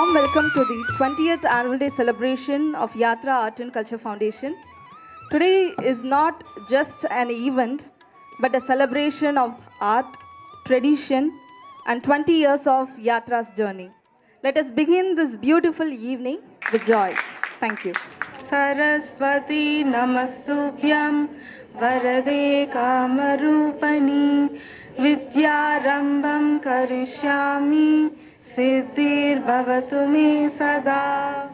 warm welcome to the 20th Annual Day celebration of Yatra Art and Culture Foundation. Today is not just an event, but a celebration of art, tradition, and 20 years of Yatra's journey. Let us begin this beautiful evening with joy. Thank you. Saraswati Namastubhyam Varade Kamarupani Vidyarambam Karishyami Siddhir Bhavatu Me Sada.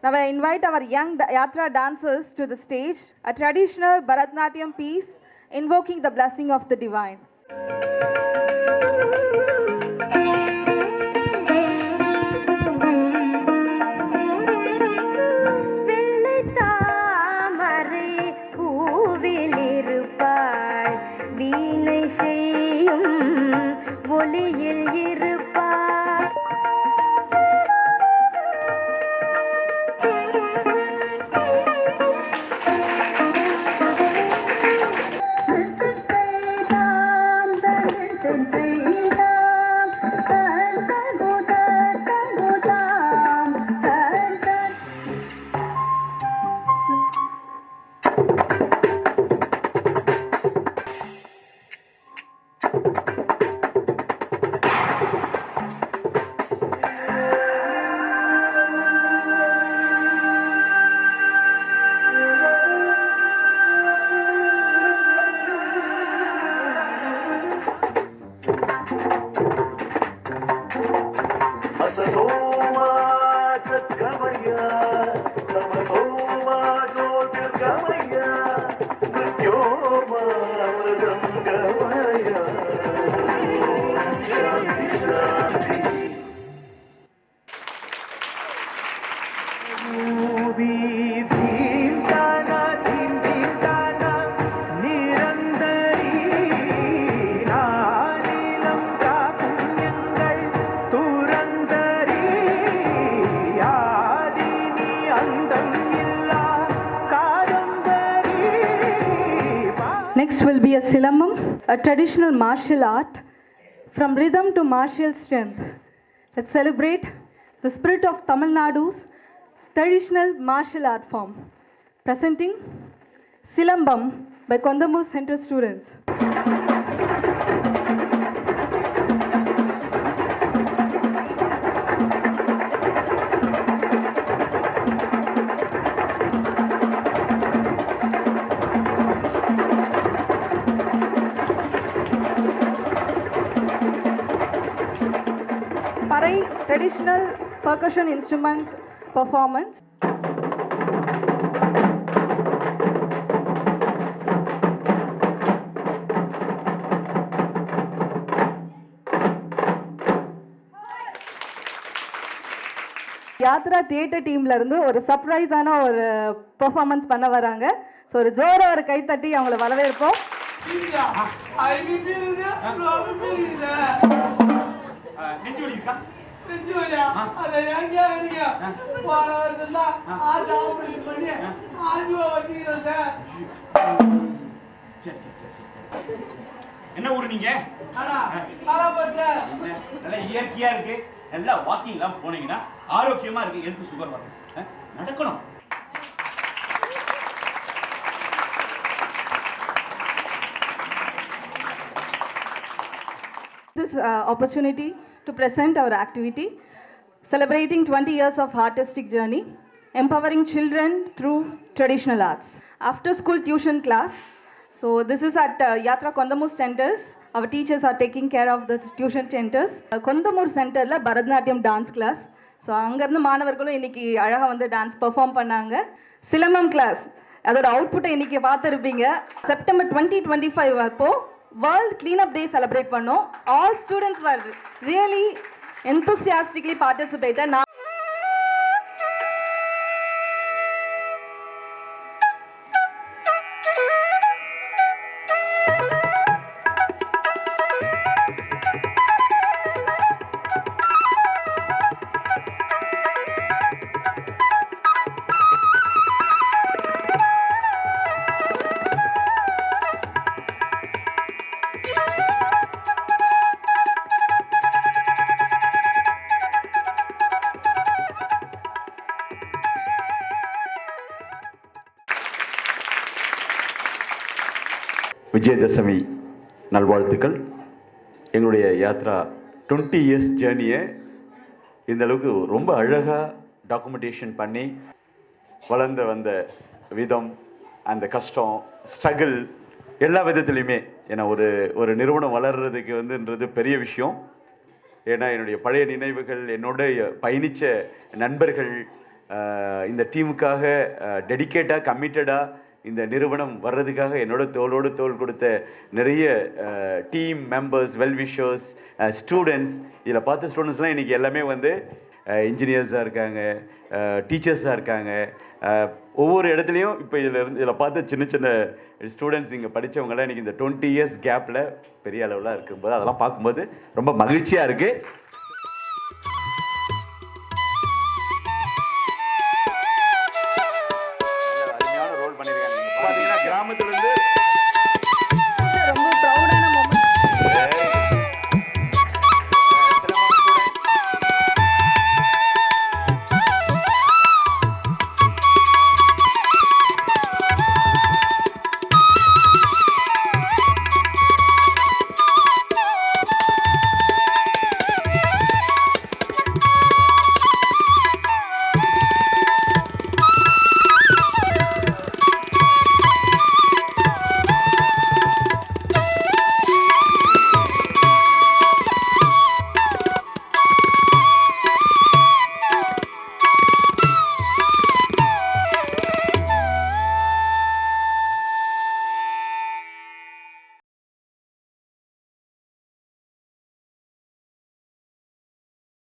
Now I invite our young Yatra dancers to the stage, a traditional Bharatanatyam piece invoking the blessing of the divine. Next will be a Silambam, a traditional martial art from rhythm to martial strength. Let's celebrate the spirit of Tamil Nadu's traditional martial art form. Presenting Silambam by Kondamur Center students. Parai traditional percussion instrument performance. Yatra theatre டீம்ல இருந்து ஒரு சர்ப்ரைஸான ஒரு performance பண்ண வராங்க. So ஒரு ஜோர ஒரு கைத்தட்டி அவங்கள வரவேற்போம். என்ன ஊரு நீங்க? நல்ல இயற்கையா இருக்கு. நல்லா வாக்கிங் எல்லாம் போனீங்கன்னா ஆரோக்கியமா இருக்கு. எதுக்கு சுகர் வரும்? நடக்கணும். This opportunity to present our activity celebrating 20 years of artistic journey, empowering children through traditional arts. After school tuition class, so this is at Yatra Kondamur centers. Our teachers are taking care of the tuition centers. Kondamur center la Bharatanatyam dance class. So அங்கிருந்து மாணவர்களும் இன்னைக்கு அழகா வந்து dance perform பண்ணாங்க. Silambam class அதோட அவுட்புட்டை இன்னைக்கு பார்த்துருப்பீங்க. செப்டம்பர் 2025 அப்போ வேர்ல்ட் கிளீனப் டே செலிப்ரேட் பண்ணோம். All students were really enthusiastically participated. Vijayadashami நல்வாழ்த்துக்கள். எங்களுடைய யாத்ரா 20 இயர்ஸ் ஜேர்னியை இந்த அளவுக்கு ரொம்ப அழகாக டாக்குமெண்டேஷன் பண்ணி வளர்ந்து வந்த விதம், அந்த கஷ்டம், ஸ்ட்ரகிள் எல்லா விதத்துலையுமே, ஏன்னா ஒரு நிறுவனம் வளர்கிறதுக்கு வந்துன்றது பெரிய விஷயம். ஏன்னா என்னுடைய பழைய நினைவுகள், என்னோட பயணித்த நண்பர்கள், இந்த டீமுக்காக டெடிக்கேட்டாக கமிட்டடாக இந்த நிறுவனம் வர்றதுக்காக என்னோட தோளோடு தோள் கொடுத்த நிறைய டீம் மெம்பர்ஸ், வெல்விஷர்ஸ், ஸ்டூடெண்ட்ஸ். இதில் பார்த்த ஸ்டூடெண்ட்ஸ்லாம் இன்றைக்கி எல்லாமே வந்து இன்ஜினியர்ஸாக இருக்காங்க, டீச்சர்ஸாக இருக்காங்க. ஒவ்வொரு இடத்துலையும் இப்போ இதில் பார்த்த சின்ன சின்ன ஸ்டூடெண்ட்ஸ் இங்கே படித்தவங்களாம் இன்றைக்கி இந்த 20 இயர்ஸ் கேப்பில் பெரிய அளவில் இருக்கும்போது அதெல்லாம் பார்க்கும்போது ரொம்ப மகிழ்ச்சியாக இருக்குது.